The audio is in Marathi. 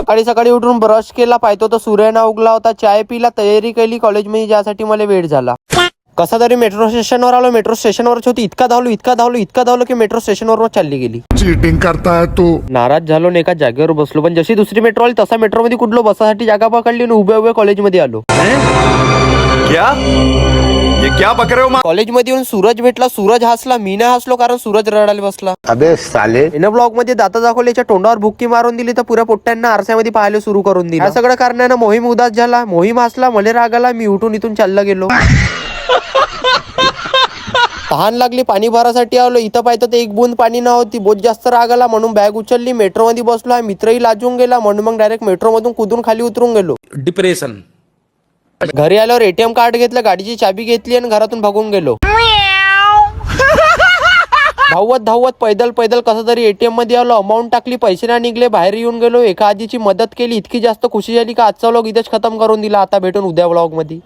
सकाळी सकाळी उठून ब्रश केला, पाहतो तर सूर्य ना उगला होता. चाय पिला, तयारी केली कॉलेजमध्ये ज्यासाठी मला वेळ झाला. कसा तरी मेट्रो स्टेशनवर आलो. मेट्रो स्टेशनवरच होती. इतका धावलो की मेट्रो स्टेशनवर चालली गेली. चीटिंग करता है तू. नाराज झालो आणि एका जागेवर बसलो. पण जशी दुसरी मेट्रो आली तसा मेट्रो मध्ये कुठलो बसासाठी जागा पकडली आणि उभ्या कॉलेजमध्ये आलो. क्या बक रहे हो? कॉलेजमध्ये येऊन सूरज भेटला. सूरज हसला, मी नाही हसलो कारण सूरज रडायला बसला. अबे साले. एन ब्लॉग मध्ये दाता दाखवल्याच्या तोंडावर बुक्की मारून दिली तर पुऱ्या पोट्ट्यांना आरशामध्ये पाहायला सुरू करून दिली. सगळं कारणानं मोहीम उदास झाला. मोहीम हसला, मले राग आला. मी उठून इथून चालला गेलो. तहान लागली, पाणी भरासाठी आलो. इथं पाहतो तर एक बूंद पाणी नव्हती. बहुत जास्त राग आला म्हणून बॅग उचलली. मेट्रो मध्ये बसलो. मित्रही लाजून गेला म्हणून मग डायरेक्ट मेट्रो मधून कुदून खाली उतरून गेलो. डिप्रेशन. घरी आल्यावर एटीएम कार्ड घेतलं, गाडीची चाबी घेतली आणि घरातून भागून गेलो. धावत पैदल कसं तरी एटीएम मध्ये आलो. अमाऊंट टाकली, पैसे ना निघले. बाहेर येऊन गेलो. एका आजीची मदत केली. इतकी जास्त खुशी झाली का आजचा व्लॉग इथेच खतम करून दिला. आता भेटून उद्या व्लॉग मध्ये.